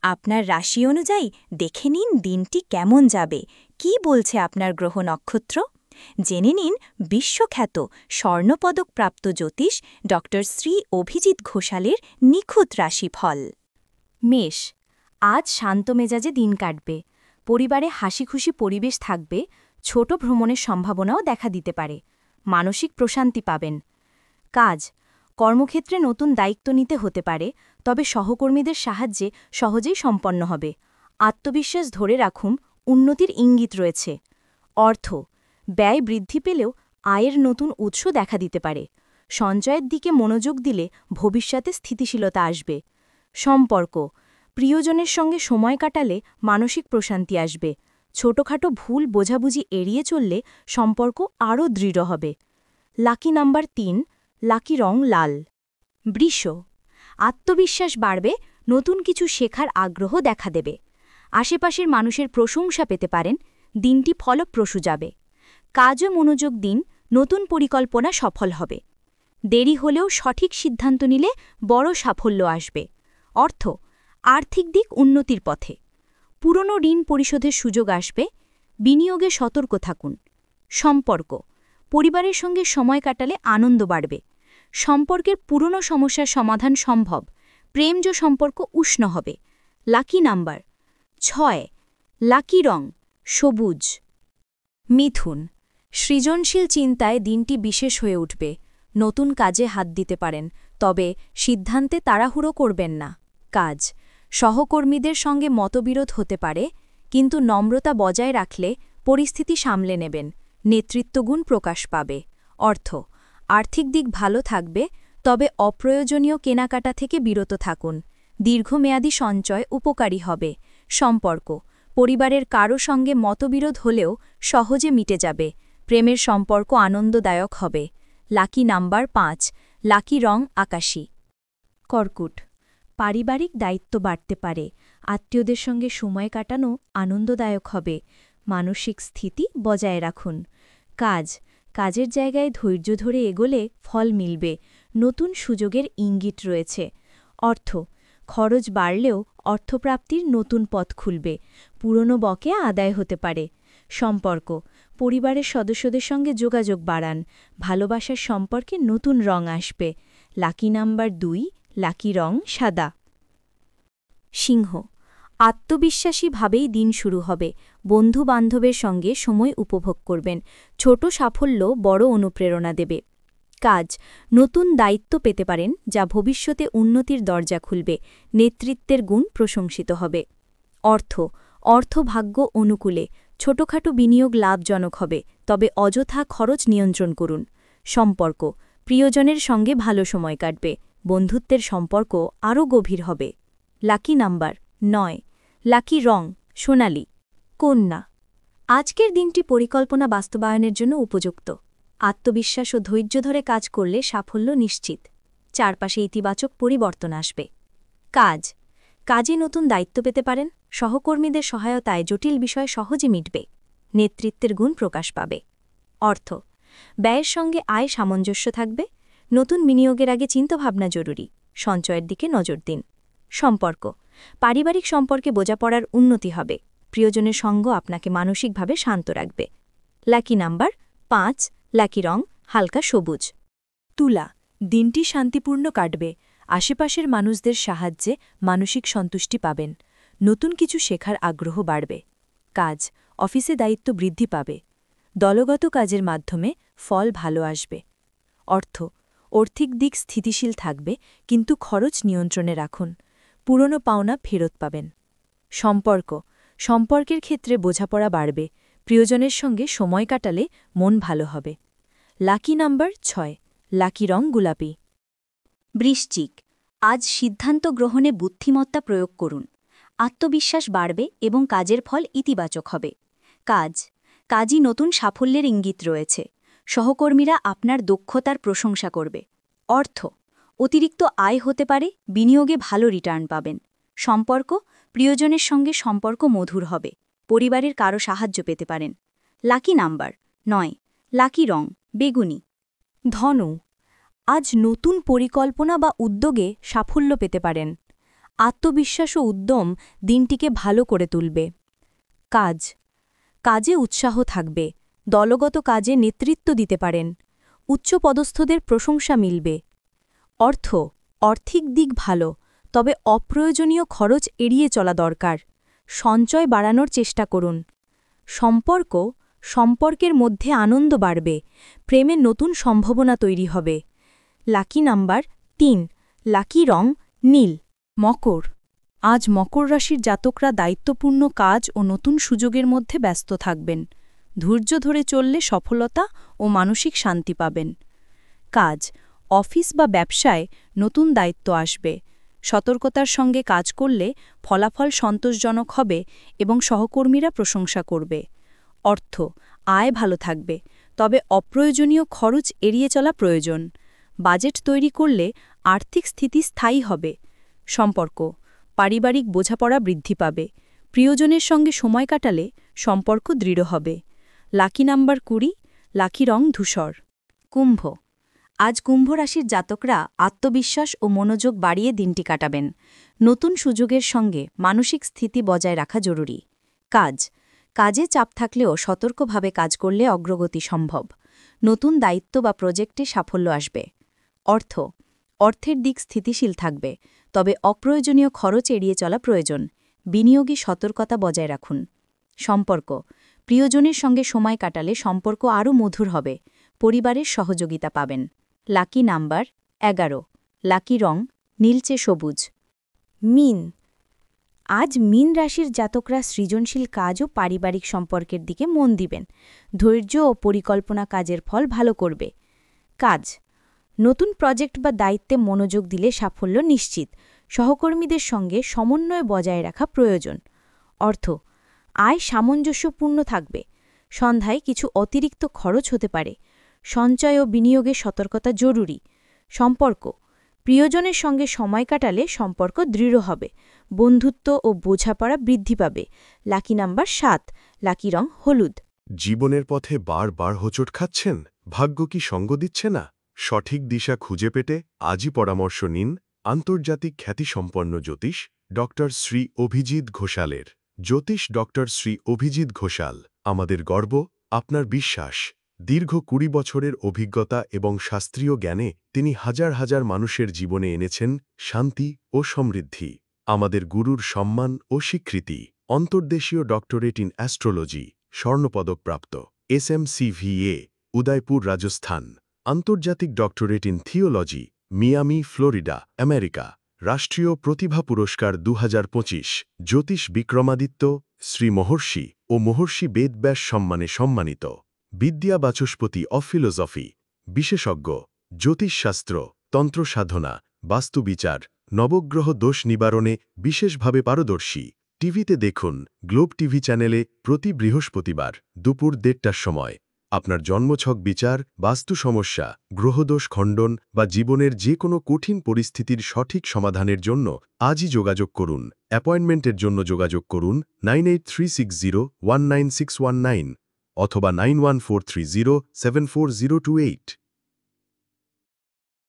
আপনার রাশি অনুযায়ী দেখে নিন দিনটি কেমন যাবে, কি বলছে আপনার গ্রহ নক্ষত্র। জেনে নিন বিশ্বখ্যাত স্বর্ণপদকপ্রাপ্ত জ্যোতিষ ড শ্রী অভিজিৎ ঘোষালের নিখুঁত রাশিফল। মেষ, আজ শান্ত মেজাজে দিন কাটবে। পরিবারে হাসিখুশি পরিবেশ থাকবে। ছোট ভ্রমণের সম্ভাবনাও দেখা দিতে পারে। মানসিক প্রশান্তি পাবেন। কাজ, কর্মক্ষেত্রে নতুন দায়িত্ব নিতে হতে পারে, তবে সহকর্মীদের সাহায্যে সহজেই সম্পন্ন হবে। আত্মবিশ্বাস ধরে রাখুন, উন্নতির ইঙ্গিত রয়েছে। অর্থ, ব্যয় বৃদ্ধি পেলেও আয়ের নতুন উৎস দেখা দিতে পারে। সঞ্চয়ের দিকে মনোযোগ দিলে ভবিষ্যতে স্থিতিশীলতা আসবে। সম্পর্ক, প্রিয়জনের সঙ্গে সময় কাটালে মানসিক প্রশান্তি আসবে। ছোটখাটো ভুল বোঝাবুঝি এড়িয়ে চললে সম্পর্ক আরও দৃঢ় হবে। লাকি নাম্বার ৩, লাকি রং লাল। বৃষ, আত্মবিশ্বাস বাড়বে, নতুন কিছু শেখার আগ্রহ দেখা দেবে। আশেপাশের মানুষের প্রশংসা পেতে পারেন, দিনটি ফলপ্রসূ যাবে। কাজও মনোযোগ দিন, নতুন পরিকল্পনা সফল হবে। দেরি হলেও সঠিক সিদ্ধান্ত নিলে বড় সাফল্য আসবে। অর্থ, আর্থিক দিক উন্নতির পথে। পুরনো ঋণ পরিশোধের সুযোগ আসবে। বিনিয়োগে সতর্ক থাকুন। সম্পর্ক, পরিবারের সঙ্গে সময় কাটালে আনন্দ বাড়বে। সম্পর্কের পুরনো সমস্যার সমাধান সম্ভব। প্রেমজ সম্পর্ক উষ্ণ হবে। লাকি নাম্বার ৬, লাকি রং সবুজ। মিথুন, সৃজনশীল চিন্তায় দিনটি বিশেষ হয়ে উঠবে। নতুন কাজে হাত দিতে পারেন, তবে সিদ্ধান্তে তাড়াহুড়ো করবেন না। কাজ, সহকর্মীদের সঙ্গে মতবিরোধ হতে পারে, কিন্তু নম্রতা বজায় রাখলে পরিস্থিতি সামলে নেবেন। নেতৃত্বগুণ প্রকাশ পাবে। অর্থ, আর্থিক দিক ভালো থাকবে, তবে অপ্রয়োজনীয় কেনাকাটা থেকে বিরত থাকুন। দীর্ঘমেয়াদী সঞ্চয় উপকারী হবে। সম্পর্ক, পরিবারের কারো সঙ্গে মতবিরোধ হলেও সহজে মিটে যাবে। প্রেমের সম্পর্ক আনন্দদায়ক হবে। লাকি নাম্বার ৫, লাকি রং আকাশী। কর্কট, পারিবারিক দায়িত্ব বাড়তে পারে। আত্মীয়দের সঙ্গে সময় কাটানো আনন্দদায়ক হবে। মানসিক স্থিতি বজায় রাখুন। কাজ, কাজের জায়গায় ধৈর্য ধরে এগোলে ফল মিলবে। নতুন সুযোগের ইঙ্গিত রয়েছে। অর্থ, খরচ বাড়লেও অর্থপ্রাপ্তির নতুন পথ খুলবে। পুরনো বকেয়া আদায় হতে পারে। সম্পর্ক, পরিবারের সদস্যদের সঙ্গে যোগাযোগ বাড়ান। ভালোবাসার সম্পর্কে নতুন রং আসবে। লাকি নাম্বার ২, লাকি রং সাদা। সিংহ, আত্মবিশ্বাসীভাবেই দিন শুরু হবে। বন্ধু-বান্ধবের সঙ্গে সময় উপভোগ করবেন। ছোট সাফল্য বড় অনুপ্রেরণা দেবে। কাজ, নতুন দায়িত্ব পেতে পারেন, যা ভবিষ্যতে উন্নতির দরজা খুলবে। নেতৃত্বের গুণ প্রশংসিত হবে। অর্থ, অর্থভাগ্য অনুকূলে। ছোটখাটো বিনিয়োগ লাভজনক হবে, তবে অযথা খরচ নিয়ন্ত্রণ করুন। সম্পর্ক, প্রিয়জনের সঙ্গে ভালো সময় কাটবে। বন্ধুত্বের সম্পর্ক আরও গভীর হবে। লাকি নাম্বার ৯, লাকি রং সোনালি। কন্যা, আজকের দিনটি পরিকল্পনা বাস্তবায়নের জন্য উপযুক্ত। আত্মবিশ্বাস ও ধৈর্য ধরে কাজ করলে সাফল্য নিশ্চিত। চারপাশে ইতিবাচক পরিবর্তন আসবে। কাজ, কাজে নতুন দায়িত্ব পেতে পারেন। সহকর্মীদের সহায়তায় জটিল বিষয় সহজে মিটবে। নেতৃত্বের গুণ প্রকাশ পাবে। অর্থ, ব্যয়ের সঙ্গে আয় সামঞ্জস্য থাকবে। নতুন বিনিয়োগের আগে চিন্তাভাবনা জরুরি। সঞ্চয়ের দিকে নজর দিন। সম্পর্ক, পারিবারিক সম্পর্কে বোঝাপড়ার উন্নতি হবে। প্রিয়জনের সঙ্গ আপনাকে মানসিকভাবে শান্ত রাখবে। লাকি নাম্বার ৫, লাকি রং হালকা সবুজ। তুলা, দিনটি শান্তিপূর্ণ কাটবে। আশেপাশের মানুষদের সাহায্যে মানসিক সন্তুষ্টি পাবেন। নতুন কিছু শেখার আগ্রহ বাড়বে। কাজ, অফিসে দায়িত্ব বৃদ্ধি পাবে। দলগত কাজের মাধ্যমে ফল ভালো আসবে। অর্থ, আর্থিক দিক স্থিতিশীল থাকবে, কিন্তু খরচ নিয়ন্ত্রণে রাখুন। পুরনো পাওনা ফেরত পাবেন। সম্পর্ক, সম্পর্কের ক্ষেত্রে বোঝাপড়া বাড়বে। প্রিয়জনের সঙ্গে সময় কাটালে মন ভালো হবে। লাকি নাম্বার ৬, লাকি রং গোলাপি। বৃশ্চিক, আজ সিদ্ধান্ত গ্রহণে বুদ্ধিমত্তা প্রয়োগ করুন। আত্মবিশ্বাস বাড়বে এবং কাজের ফল ইতিবাচক হবে। কাজ, কাজই নতুন সাফল্যের ইঙ্গিত রয়েছে। সহকর্মীরা আপনার দক্ষতার প্রশংসা করবে। অর্থ, অতিরিক্ত আয় হতে পারে, বিনিয়োগে ভালো রিটার্ন পাবেন। সম্পর্ক, প্রিয়জনের সঙ্গে সম্পর্ক মধুর হবে। পরিবারের কারো সাহায্য পেতে পারেন। লাকি নাম্বার ৯, লাকি রং বেগুনি। ধনু, আজ নতুন পরিকল্পনা বা উদ্যোগে সাফল্য পেতে পারেন। আত্মবিশ্বাস ও উদ্যম দিনটিকে ভালো করে তুলবে। কাজে উৎসাহ থাকবে, দলগত কাজে নেতৃত্ব দিতে পারেন, উচ্চপদস্থদের প্রশংসা মিলবে। আর্থিক দিক ভালো, তবে অপ্রয়োজনীয় খরচ এড়িয়ে চলা দরকার। সঞ্চয় বাড়ানোর চেষ্টা করুন। সম্পর্কের মধ্যে আনন্দ বাড়বে, প্রেমের নতুন সম্ভাবনা তৈরি হবে। লাকি নাম্বার 3, লাকি রং নীল। আজ মকর রাশির জাতকরা দায়িত্বপূর্ণ কাজ ও নতুন সুযোগের মধ্যে ব্যস্ত থাকবেন। ধৈর্য ধরে চললে সফলতা ও মানসিক শান্তি পাবেন। অফিস বা ব্যবসায় নতুন দায়িত্ব আসবে। সতর্কতার সঙ্গে কাজ করলে ফলাফল সন্তোষজনক হবে এবং সহকর্মীরা প্রশংসা করবে। আয় ভালো থাকবে, তবে অপ্রয়োজনীয় খরচ এড়িয়ে চলা প্রয়োজন। বাজেট তৈরি করলে আর্থিক স্থিতি স্থায়ী হবে। পারিবারিক বোঝাপড়া বৃদ্ধি পাবে। প্রিয়জনের সঙ্গে সময় কাটালে সম্পর্ক দৃঢ় হবে। লাকি নাম্বার 20, লাকি রং ধূসর। আজ কুম্ভ রাশির জাতকরা আত্মবিশ্বাস ও মনোযোগ বাড়িয়ে দিনটি কাটাবেন। নতুন সুযোগের সঙ্গে মানসিক স্থিতি বজায় রাখা জরুরি। কাজে চাপ থাকলেও সতর্কভাবে কাজ করলে অগ্রগতি সম্ভব। নতুন দায়িত্ব বা প্রজেক্টে সাফল্য আসবে। অর্থের দিক স্থিতিশীল থাকবে, তবে অপ্রয়োজনীয় খরচ এড়িয়ে চলা প্রয়োজন। বিনিয়োগী সতর্কতা বজায় রাখুন। প্রিয়জনের সঙ্গে সময় কাটালে সম্পর্ক আরও মধুর হবে। পরিবারের সহযোগিতা পাবেন। লাকি নাম্বার 11, লাকি রং নীলচে সবুজ। আজ মীন রাশির জাতকরা সৃজনশীল কাজ ও পারিবারিক সম্পর্কের দিকে মন দিবেন। ধৈর্য ও পরিকল্পনা কাজের ফল ভালো করবে। নতুন প্রজেক্ট বা দায়িত্বে মনোযোগ দিলে সাফল্য নিশ্চিত। সহকর্মীদের সঙ্গে সমন্বয় বজায় রাখা প্রয়োজন। আয় সামঞ্জস্যপূর্ণ থাকবে। সন্ধ্যায় কিছু অতিরিক্ত খরচ হতে পারে। সঞ্চয় ও বিনিয়োগে সতর্কতা জরুরি। প্রিয়জনের সঙ্গে সময় কাটালে সম্পর্ক দৃঢ় হবে। বন্ধুত্ব ও বোঝাপড়া বৃদ্ধি পাবে। লাকি নাম্বার 7, লাকি রং হলুদ। জীবনের পথে বারবার হোঁচট খাচ্ছেন, ভাগ্য কি সঙ্গ দিচ্ছে না? সঠিক দিশা খুঁজে পেতে আজই পরামর্শ নিন আন্তর্জাতিক খ্যাতিসম্পন্ন জ্যোতিষ ডক্টর শ্রী অভিজিৎ ঘোষালের। জ্যোতিষ ডক্টর শ্রী অভিজিৎ ঘোষাল আমাদের গর্ব, আপনার বিশ্বাস। দীর্ঘ 20 বছরের অভিজ্ঞতা এবং শাস্ত্রীয় জ্ঞানে তিনি হাজার হাজার মানুষের জীবনে এনেছেন শান্তি ও সমৃদ্ধি। আমাদের গুরুর সম্মান ও স্বীকৃতি। অন্তর্দেশীয় ডক্টরেট ইন অ্যাস্ট্রোলজি, স্বর্ণপদকপ্রাপ্ত। SMCVA, উদয়পুর, রাজস্থান। আন্তর্জাতিক doctorate in theology, Miami, Florida, America. রাষ্ট্রীয় প্রতিভা পুরস্কার 2025। জ্যোতিষ বিক্রমাদিত্য, শ্রী মহর্ষি ও মহর্ষি বেদব্যাস সম্মানে সম্মানিত। বিদ্যা বাচস্পতি অফ ফিলোসফি। বিশেষজ্ঞ, জ্যোতিষশাস্ত্র, তন্ত্রসাধনা, বাস্তুবিচার, নবগ্রহ দোষ নিবারণে বিশেষভাবে পারদর্শী। টিভিতে দেখুন গ্লোব টিভি চ্যানেলে প্রতি বৃহস্পতিবার দুপুর 1:30টার সময়। আপনার জন্মছক বিচার, বাস্তু সমস্যা, গ্রহদোষ খণ্ডন বা জীবনের যে কোনো কঠিন পরিস্থিতির সঠিক সমাধানের জন্য আজই যোগাযোগ করুন। অ্যাপয়েন্টমেন্টের জন্য যোগাযোগ করুন 9836019619 অথবা 9143074028।